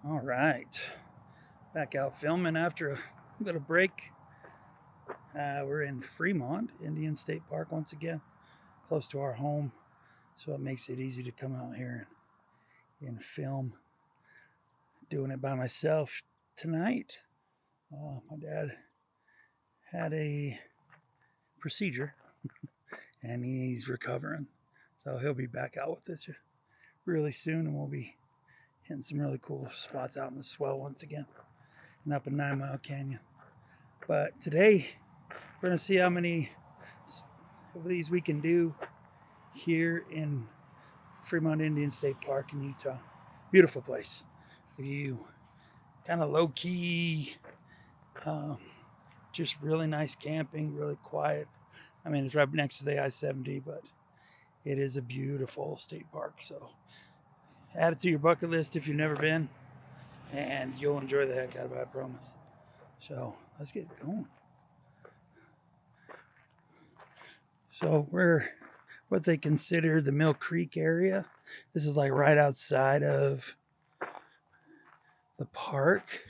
All right, back out filming after a little break. We're in Fremont Indian State Park once again, close to our home, so it makes it easy to come out here and film. Doing it by myself tonight. My dad had a procedure and he's recovering, so he'll be back out with us really soon, and we'll be hitting some really cool spots out in the swell once again and up in 9 Mile Canyon. But today we're going to see how many of these we can do here in Fremont Indian State Park in Utah. Beautiful place. You kind of low key, just really nice camping, really quiet. I mean, it's right next to the I-70, but it is a beautiful state park. So add it to your bucket list if you've never been, and you'll enjoy the heck out of it, I promise. So let's get going. So we're what they consider the Millcreek area. This is like right outside of the park.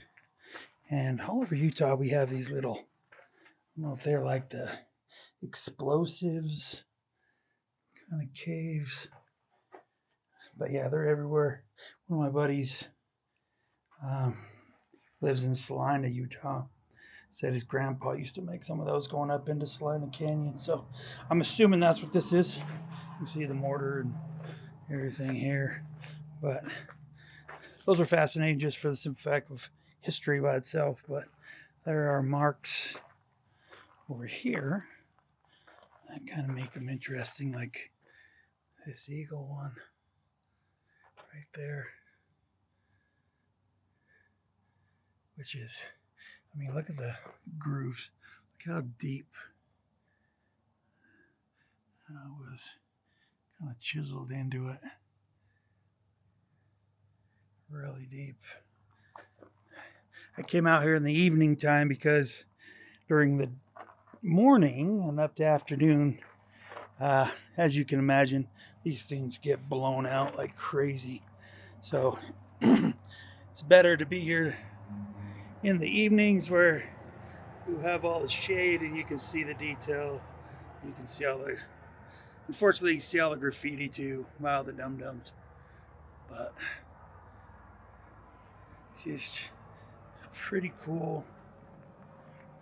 And all over Utah, we have these little, I don't know if they're like the explosives kind of caves. But yeah, they're everywhere. One of my buddies lives in Salina, Utah. Said his grandpa used to make some of those going up into Salina Canyon. So I'm assuming that's what this is. You can see the mortar and everything here. But those are fascinating just for the simple fact of history by itself. But there are marks over here that kind of make them interesting, like this eagle one right there, which is, I mean, look at the grooves. Look how deep it was kind of chiseled into it. Really deep. I came out here in the evening time because during the morning and up to afternoon, as you can imagine, these things get blown out like crazy. So it's better to be here in the evenings where you have all the shade and you can see the detail. You can see all the, unfortunately, you see all the graffiti too. Wow, the dum-dums. But it's just pretty cool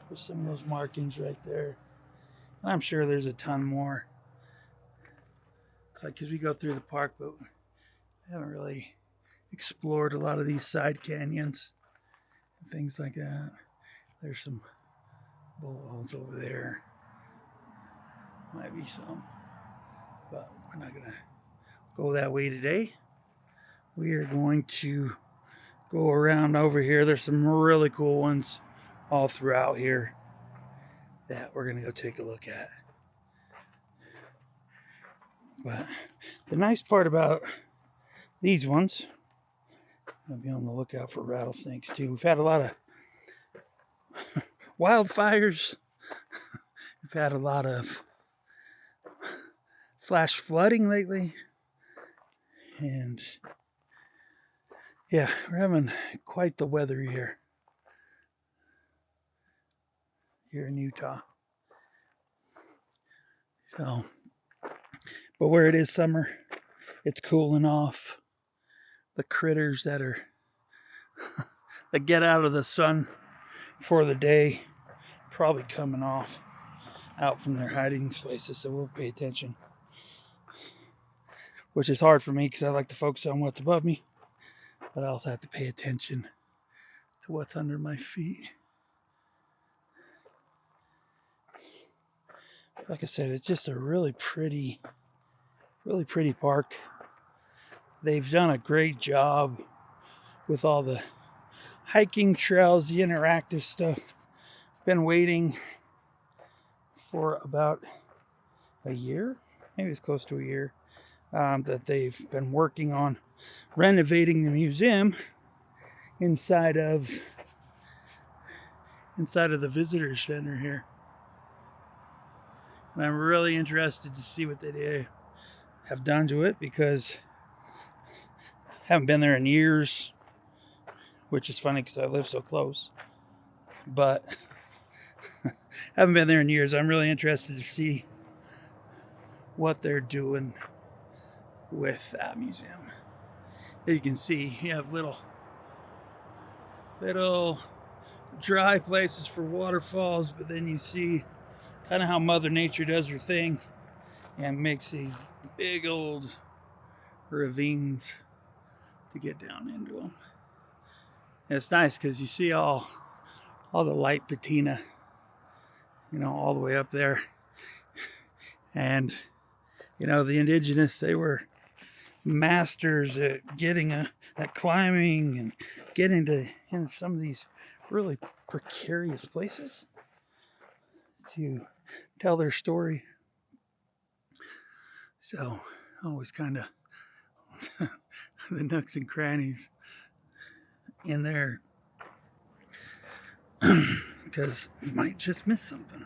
with some of those markings right there. And I'm sure there's a ton more. It's like because we go through the park, but we haven't really explored a lot of these side canyons and things like that. There's some bullet holes over there. Might be some, but we're not gonna go that way today. We are going to go around over here. There's some really cool ones all throughout here that we're gonna go take a look at. But the nice part about these ones, I'll be on the lookout for rattlesnakes too. We've had a lot of wildfires. We've had a lot of flash flooding lately. And yeah, we're having quite the weather here in Utah. So, but where it is summer, it's cooling off. The critters that are that get out of the sun for the day probably coming out from their hiding places, so we'll pay attention. Which is hard for me because I like to focus on what's above me, but I also have to pay attention to what's under my feet. Like I said, it's just a really pretty park. They've done a great job with all the hiking trails, the interactive stuff. Been waiting for about a year, maybe it's close to a year, that they've been working on renovating the museum inside of the visitor center here. And I'm really interested to see what they have done to it because I haven't been there in years. which is funny because I live so close. But haven't been there in years. I'm really interested to see what they're doing with that museum. As you can see, you have little dry places for waterfalls, but then you see kind of how Mother Nature does her thing and makes these big old ravines to get down into them. And it's nice because you see all the light patina, all the way up there. And the indigenous, they were masters at getting at climbing and getting to in some of these really precarious places to tell their story. So always kind of the nooks and crannies in there because you might just miss something.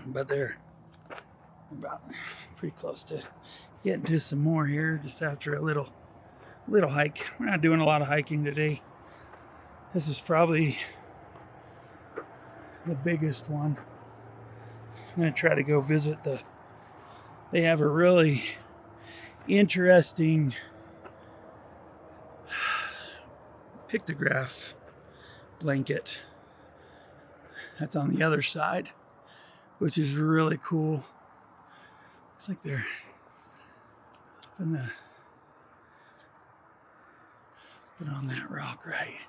But they're about pretty close to getting to some more here just after a little hike. We're not doing a lot of hiking today. This is probably the biggest one. I'm going to try to go visit they have a really interesting pictograph blanket that's on the other side, which is really cool. Looks like they're up in but on that rock right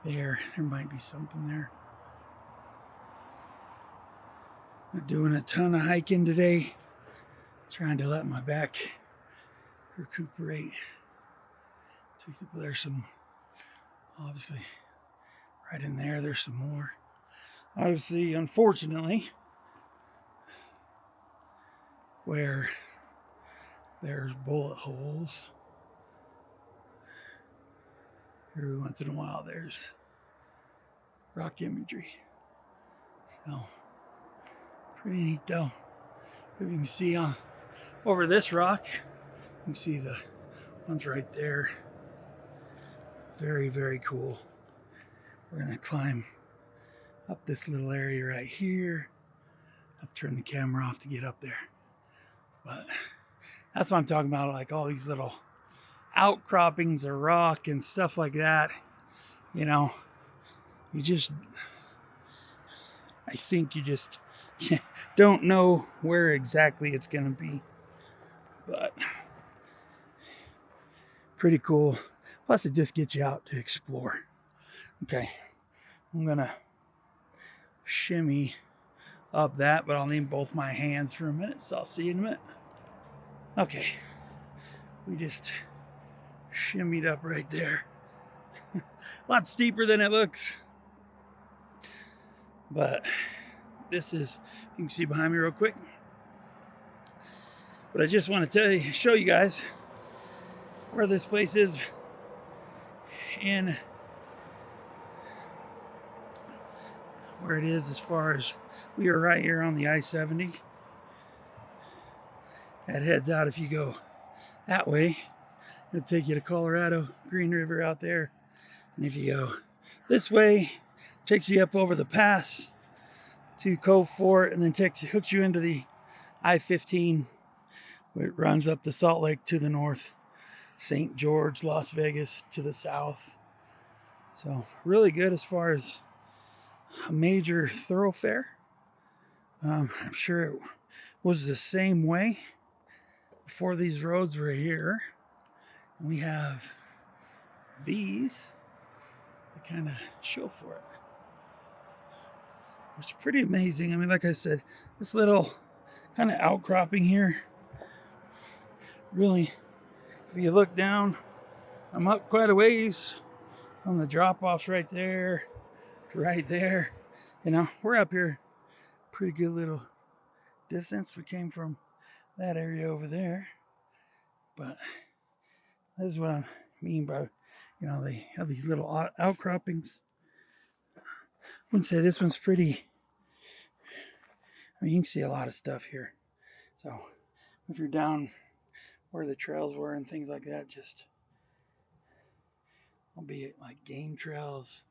there. There might be something there. Not doing a ton of hiking today. Trying to let my back recuperate. There's some, obviously, right in there. There's some more. Obviously, unfortunately, where there's bullet holes, every once in a while there's rock imagery. So, pretty neat though. If you can see over this rock, you can see the ones right there. Very, very cool. We're gonna climb up this little area right here. I'll turn the camera off to get up there. But that's what I'm talking about, like all these little outcroppings of rock and stuff like that. I think you just don't know where exactly it's gonna be. But pretty cool. Plus it just gets you out to explore. Okay, I'm gonna shimmy up that, but I'll need both my hands for a minute, so I'll see you in a minute. Okay, we just shimmied up right there. A lot steeper than it looks. But this is, you can see behind me real quick. But I just want to show you guys where this place is where it is as far as we are right here on the I-70. That heads out if you go that way. It'll take you to Colorado, Green River out there. And if you go this way, it takes you up over the pass to Cove Fort and then hooks you into the I-15. It runs up to Salt Lake to the north, St. George, Las Vegas to the south. So really good as far as a major thoroughfare. I'm sure it was the same way before these roads were here. And we have these that kind of show for it, which is pretty amazing. I mean, like I said, this little kind of outcropping here, really, if you look down, I'm up quite a ways from the drop-offs right there to right there. We're up here pretty good little distance. We came from that area over there, but this is what I mean by, they have these little outcroppings. I wouldn't say this one's pretty. I mean, you can see a lot of stuff here. So if you're down where the trails were and things like that, just albeit like game trails,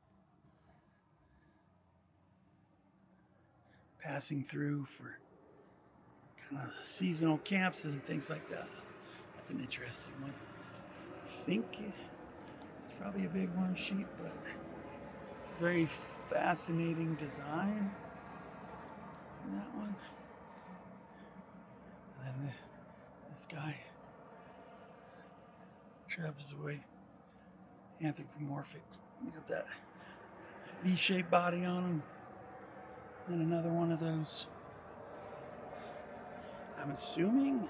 passing through for kind of seasonal camps and things like that. That's an interesting one. I think it's probably a bighorn sheep, but very fascinating design in that one. And then this guy, trapezoid, anthropomorphic. Look at that V-shaped body on him. And another one of those. I'm assuming.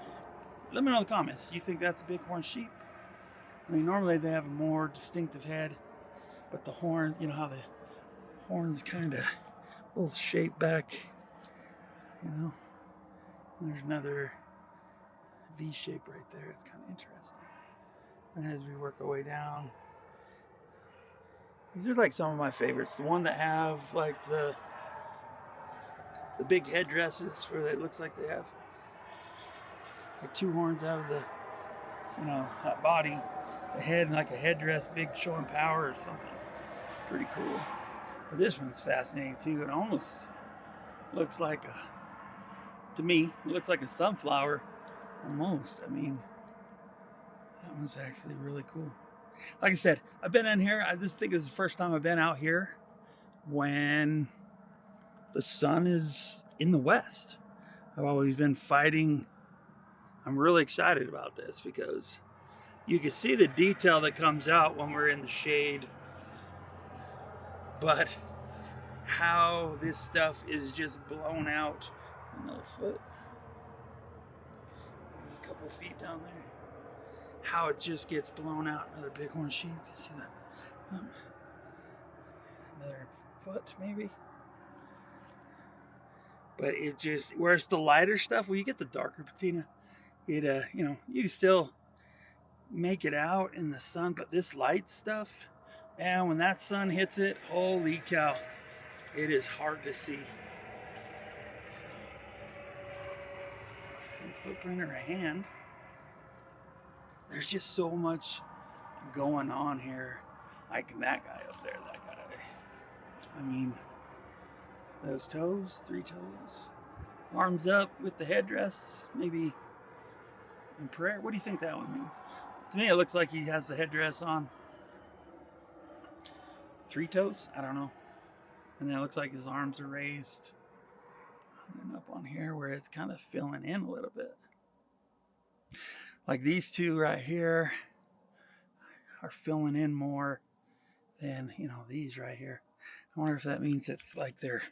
Let me know in the comments. Do you think that's a bighorn sheep? I mean, normally they have a more distinctive head, but the horn, you know how the horns kind of will shape back, you know. And there's another V shape right there. It's kind of interesting. And as we work our way down, these are like some of my favorites. The one that have like the big headdresses where it looks like they have like two horns out of the, you know, that body, the head, and like a headdress, big showing power or something. Pretty cool. But this one's fascinating too. It almost looks like to me, it looks like a sunflower almost. I mean, that one's actually really cool. Like I said, I've been in here. I just think it's the first time I've been out here when the sun is in the west. I've always been fighting. I'm really excited about this because you can see the detail that comes out when we're in the shade, but how this stuff is just blown out. Another foot, a couple feet down there. How it just gets blown out. Another bighorn sheep. You can see that. Another foot, maybe. But it just, where's the lighter stuff? Well, you get the darker patina. It, you know, you can still make it out in the sun, but this light stuff, man, when that sun hits it, holy cow, it is hard to see. So, a footprint or a hand. There's just so much going on here. Like that guy up there, that guy. I mean, those toes, 3 toes, arms up with the headdress, maybe in prayer. What do you think that one means? To me, it looks like he has the headdress on. 3 toes? I don't know. And then it looks like his arms are raised. And then up on here where it's kind of filling in a little bit. Like these two right here are filling in more than, you know, these right here. I wonder if that means it's like they're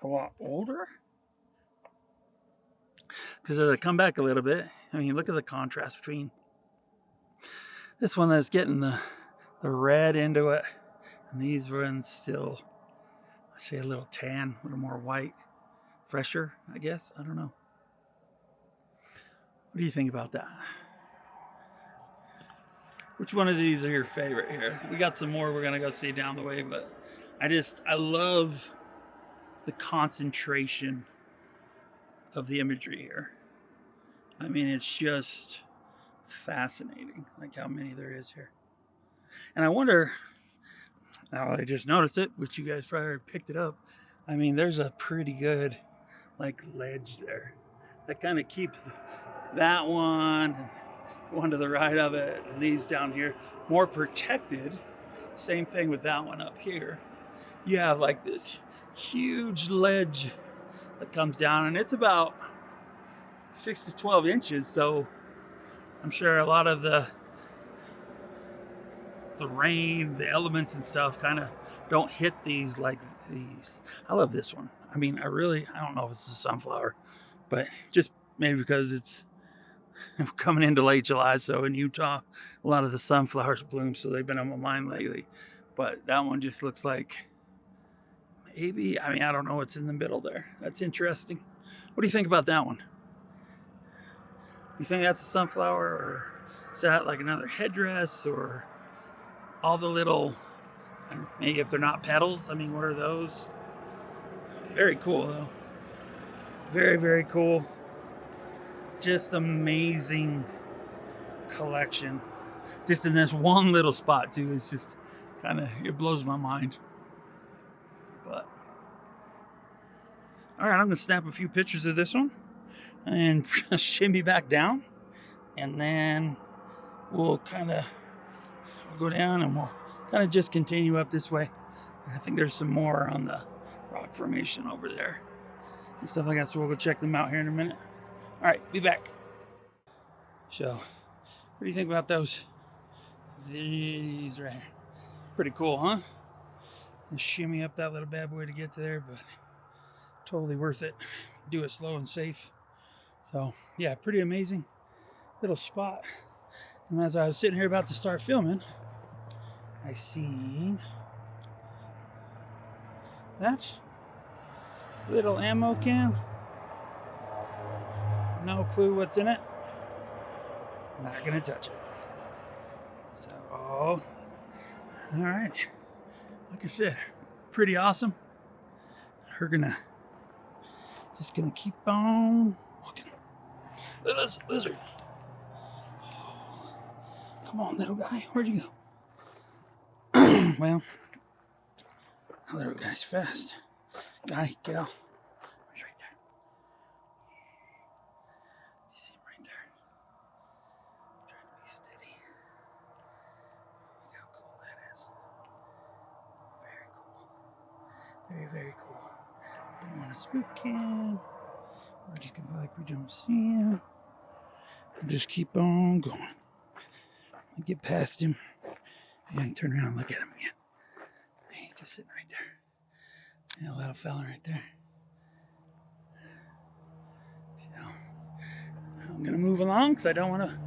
a lot older. Because as I come back a little bit, I mean, look at the contrast between this one that's getting the red into it, and these ones still, I say, a little tan, a little more white, fresher, I guess. I don't know. What do you think about that? Which one of these are your favorite here? We got some more we're going to go see down the way, but I love the concentration of the imagery here. I mean, it's just fascinating, like how many there is here. And I wonder, now I just noticed it, which you guys probably already picked it up. I mean, there's a pretty good, like, ledge there that kind of keeps that one to the right of it, and these down here more protected. Same thing with that one up here. You have like this huge ledge that comes down, and it's about 6 to 12 inches. So I'm sure a lot of the rain, the elements and stuff kind of don't hit these like these. I love this one. I mean, I don't know if it's a sunflower, but just maybe because it's coming into late July. So in Utah, a lot of the sunflowers bloom. So they've been on my mind lately. But that one just looks like maybe, I mean, I don't know what's in the middle there. That's interesting. What do you think about that one? You think that's a sunflower, or is that like another headdress, or all the little, maybe if they're not petals, I mean, what are those? Very cool though. Very, very cool. Just amazing collection. Just in this one little spot too. It's just kind of, it blows my mind. But all right, I'm gonna snap a few pictures of this one and shimmy back down, and then we'll kind of go down and we'll kind of just continue up this way. I think there's some more on the rock formation over there and stuff like that, so we'll go check them out here in a minute. All right, be back. So, what do you think about those? These right here. Pretty cool, huh? And shimmy up that little bad boy to get to there, but totally worth it. Do it slow and safe. So, yeah, pretty amazing little spot. And as I was sitting here about to start filming, I seen that little ammo can. No clue what's in it. Not gonna touch it. So, all right. Like I said, pretty awesome. We're just gonna keep on walking. Lizard. Come on, little guy. Where'd you go? Well, little guy's fast. Guy, gal. He's right there. You see him right there? Trying to be steady. Look how cool that is. Very cool. Very, very cool. Don't want to spook him. We're just gonna be like we don't see him. And just keep on going. Get past him. Yeah, I can turn around and look at him again. He's just sitting right there. Yeah, little fella right there. So, I'm gonna move along because I don't want to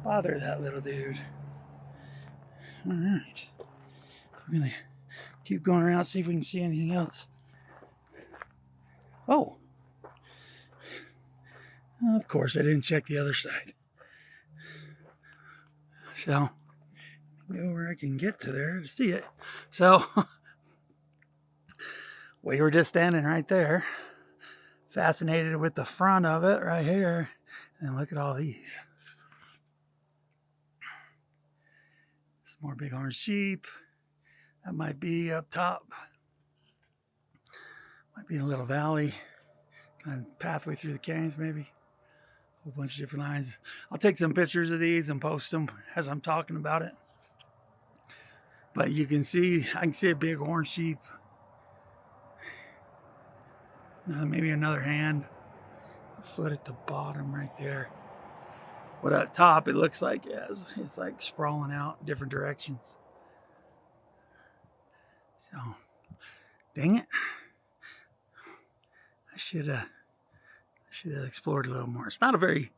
bother that little dude. All right. We're gonna keep going around, see if we can see anything else. Oh. Of course, I didn't check the other side. So, go where I can get to there to see it. So, we were just standing right there, fascinated with the front of it right here. And look at all these. Some more bighorn sheep. That might be up top. Might be a little valley, kind of pathway through the canyons maybe. A whole bunch of different lines. I'll take some pictures of these and post them as I'm talking about it. But you can see, I can see a bighorn sheep. Maybe another hand. A foot at the bottom right there. But up top, it looks like it's like sprawling out different directions. So, dang it. I should have explored a little more. It's not a very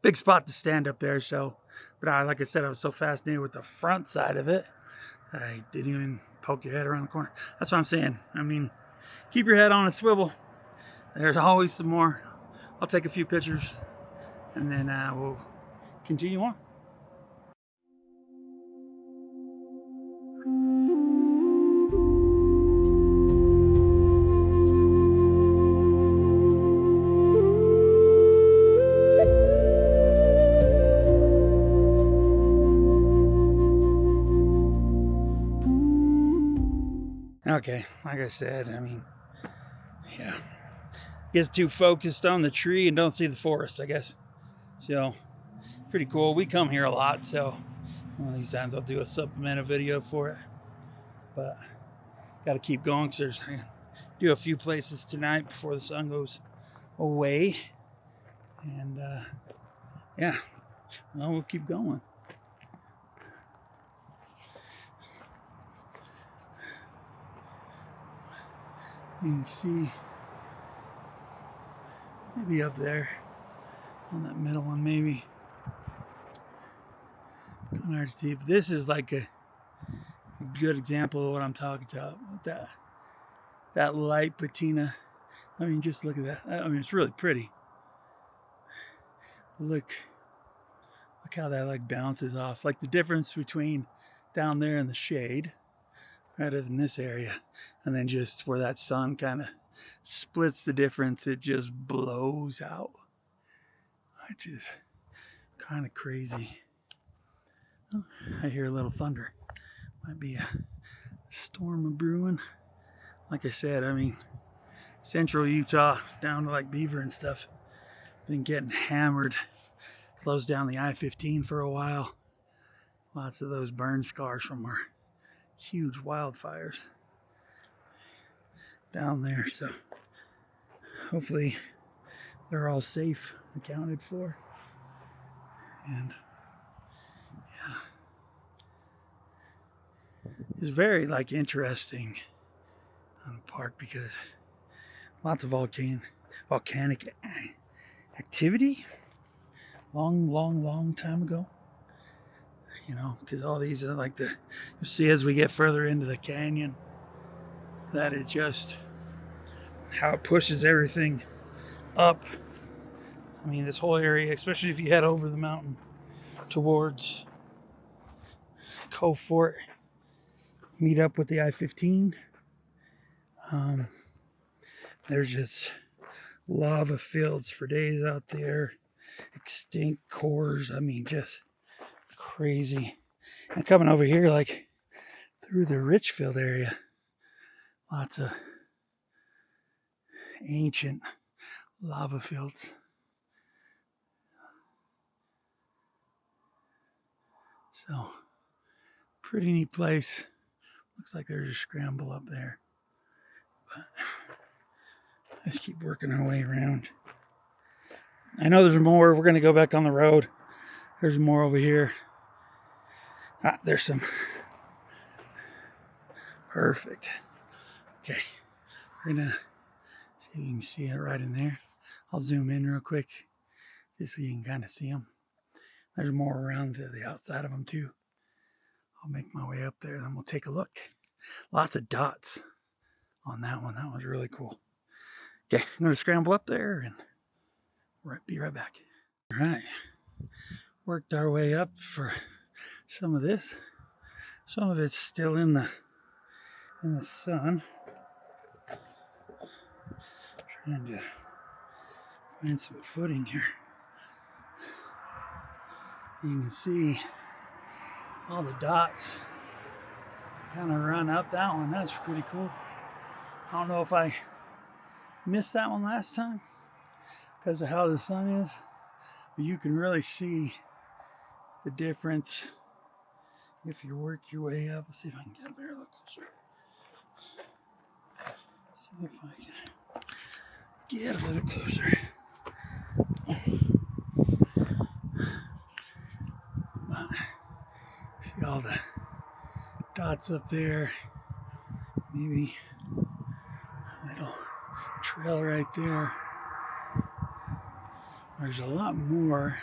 big spot to stand up there, so, but like I said, I was so fascinated with the front side of it, I didn't even poke your head around the corner. That's what I'm saying. I mean, keep your head on a swivel. There's always some more. I'll take a few pictures, and then we'll continue on. Okay, like I said, I mean, yeah, gets too focused on the tree and don't see the forest, I guess. So, pretty cool. We come here a lot, so one of these times I'll do a supplemental video for it. But got to keep going because I do a few places tonight before the sun goes away. And yeah, well, we'll keep going. You can see maybe up there on that middle one, maybe. Kind of hard to see, but this is like a good example of what I'm talking about with that light patina. I mean, just look at that. I mean, it's really pretty. Look how that like bounces off. Like the difference between down there in the shade, right in this area, and then just where that sun kind of splits the difference, it just blows out. which is kind of crazy. Oh, I hear a little thunder. Might be a storm of brewing. Like I said, I mean, central Utah down to like Beaver and stuff, been getting hammered. Closed down the I-15 for a while. Lots of those burn scars from our huge wildfires down there. So hopefully they're all safe, accounted for. And yeah, it's very like interesting on the park because lots of volcanic activity long time ago, you know, because all these are like you'll see as we get further into the canyon that it just how it pushes everything up. I mean, this whole area, especially if you head over the mountain towards Cove Fort, meet up with the I-15. There's just lava fields for days out there, extinct cores. I mean, just crazy. And coming over here, like through the Richfield area, lots of ancient lava fields. So, pretty neat place. Looks like there's a scramble up there. But let's keep working our way around. I know there's more. We're going to go back on the road. There's more over here. Ah, there's some. Perfect. Okay. We're going to see if you can see it right in there. I'll zoom in real quick just so you can kind of see them. There's more around to the outside of them too. I'll make my way up there and then we'll take a look. Lots of dots on that one. That was really cool. Okay, I'm going to scramble up there and be right back. All right. Worked our way up for some of this. Some of it's still in the sun. Trying to find some footing here. You can see all the dots kind of run up that one. That's pretty cool. I don't know if I missed that one last time because of how the sun is, but you can really see the difference if you work your way up. Let's see if I can get up there a little closer. See if I can get a little closer. See all the dots up there. Maybe a little trail right there. There's a lot more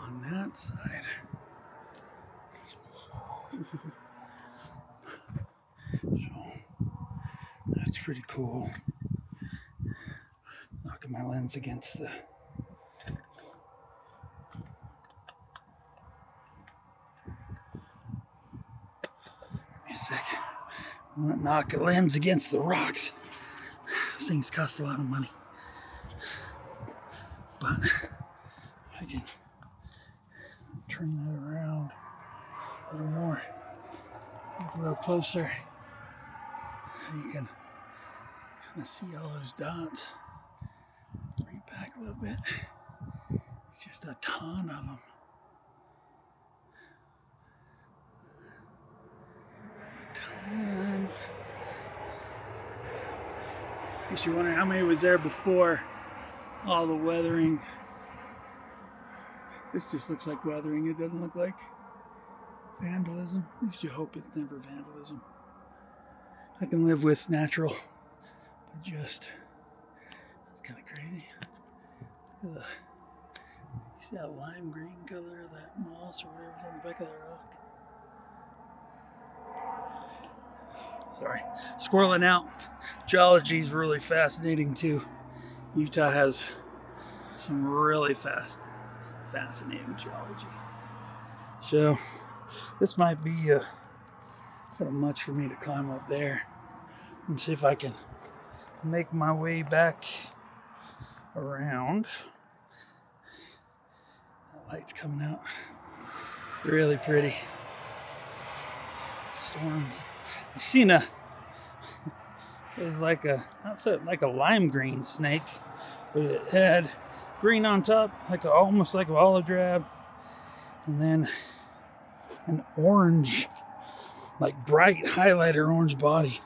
on that side. So that's pretty cool. Knocking my lens against the second. I'm gonna knock a lens against the rocks. These things cost a lot of money. But I can turn that around a little more, get a little closer. You can kind of see all those dots. Bring it back a little bit. It's just a ton of them. I guess you're wondering how many was there before all the weathering. This just looks like weathering. It doesn't look like vandalism. At least you hope it's never vandalism. I can live with natural, but just, that's kind of crazy. Look at you see that lime green color of that moss or whatever's on the back of that rock? Sorry, squirreling out. Geology is really fascinating too. Utah has some really fascinating geology. So this might be a little much for me to climb up there. And see if I can make my way back around. Light's coming out. Really pretty. Storms. I've seen a, it's like a, not so, like a lime green snake, but it had green on top, like almost like an olive drab, and then an orange, like bright highlighter orange body.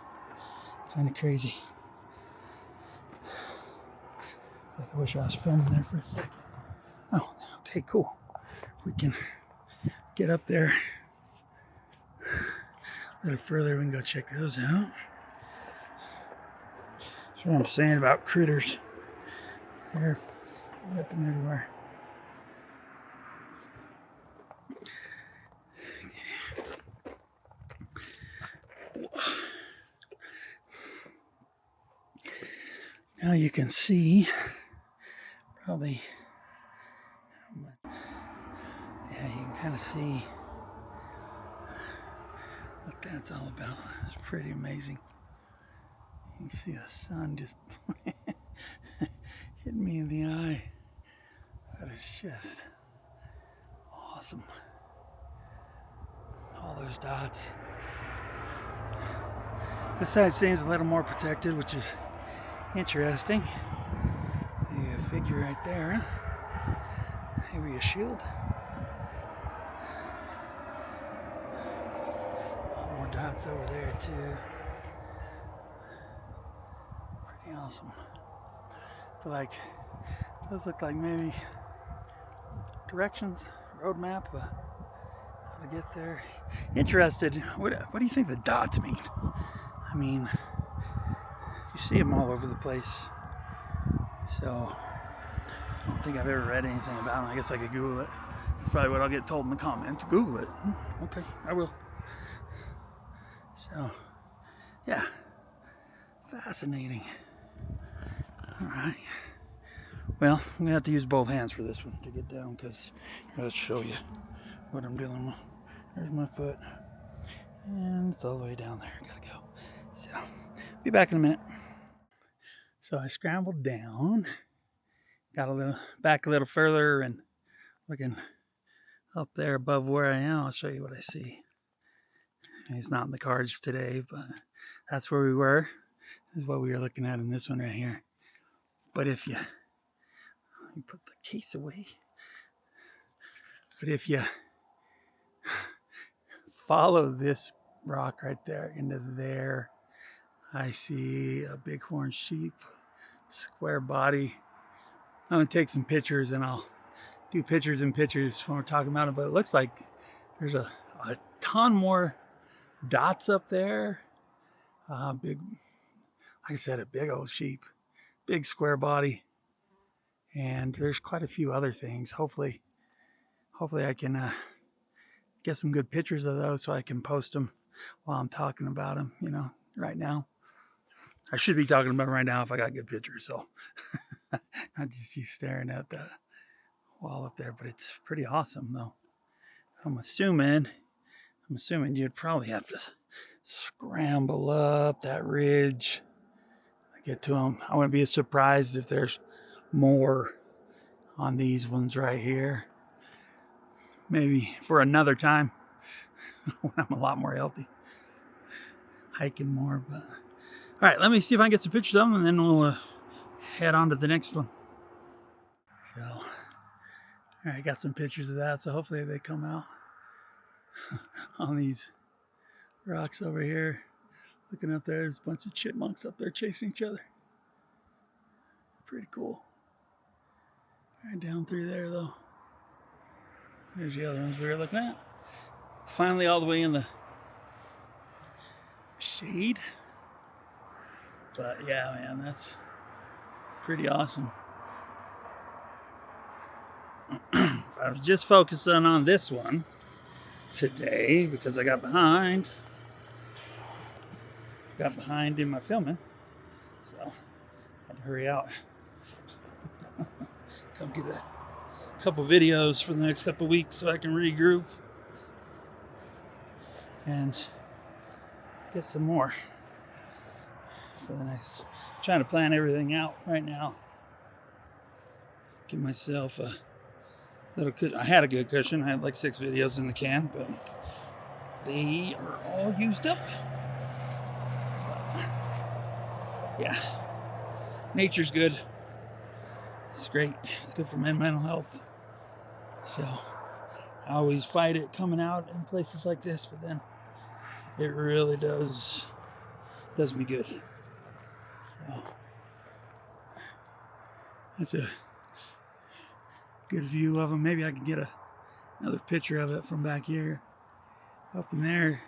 Kind of crazy. I wish I was filming there for a second. Oh, okay, cool. We can get up there a little further. We can go check those out. That's what I'm saying about critters. They're flipping everywhere. Now you can see probably how much. Yeah, you can kind of see what that's all about. It's pretty amazing. You can see the sun just hit me in the eye. That is just awesome. All those dots. This side seems a little more protected, which is interesting. Maybe a figure right there. Maybe a shield. More dots over there too. Pretty awesome. But like, those look like maybe directions, roadmap, how to get there. Interested, what do you think the dots mean? I mean, you see them all over the place. So, I don't think I've ever read anything about them. I guess I could Google it. That's probably what I'll get told in the comments. Google it. Okay, I will. So, yeah. Fascinating. Alright. Well, I'm going to have to use both hands for this one to get down, because let's show you what I'm dealing with. There's my foot. And it's all the way down there. Gotta go. So, be back in a minute. So I scrambled down, got back a little further, and looking up there above where I am, I'll show you what I see. He's not in the cards today, but that's where we were. This is what we were looking at in this one right here. But if you, let me put the case away. But if you follow this rock right there into there, I see a bighorn sheep, square body. I'm gonna take some pictures and I'll do pictures and pictures when we're talking about it, but it looks like there's a ton more dots up there. Big, like I said, a big old sheep, big square body. And there's quite a few other things. Hopefully I can get some good pictures of those so I can post them while I'm talking about them, you know, right now. I should be talking about them right now if I got good pictures, so not just you staring at the wall up there, but it's pretty awesome though. I'm assuming you'd probably have to scramble up that ridge to get to them. I wouldn't be surprised if there's more on these ones right here. Maybe for another time when I'm a lot more healthy, hiking more. But all right, let me see if I can get some pictures of them, and then we'll head on to the next one. So, all right, got some pictures of that, so hopefully they come out on these rocks over here. Looking up there, there's a bunch of chipmunks up there chasing each other. Pretty cool. Right down through there, though. There's the other ones we were looking at. Finally, all the way in the shade. But yeah, man, that's pretty awesome. I was just focusing on this one today because I got behind in my filming, so I had to hurry out. Come get a couple videos for the next couple weeks so I can regroup and get some more for the next. Trying to plan everything out right now. Give myself a I had a good cushion. I had like 6 videos in the can, but they are all used up. Yeah, nature's good. It's great. It's good for my mental health. So I always fight it coming out in places like this, but then it really does me good. So that's a good view of them. Maybe I can get another picture of it from back here. Up in there,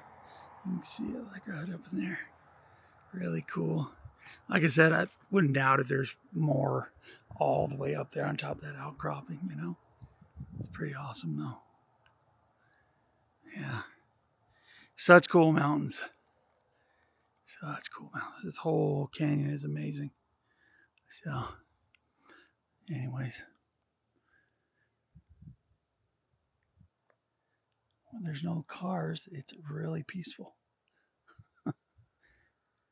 you can see it like right up in there. Really cool. Like I said, I wouldn't doubt if there's more all the way up there on top of that outcropping, you know. It's pretty awesome though. Yeah. Such cool mountains. Such cool mountains. This whole canyon is amazing. So, anyways. When there's no cars, it's really peaceful.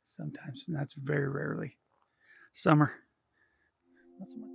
Sometimes, and that's very rarely. Summer. Not so much.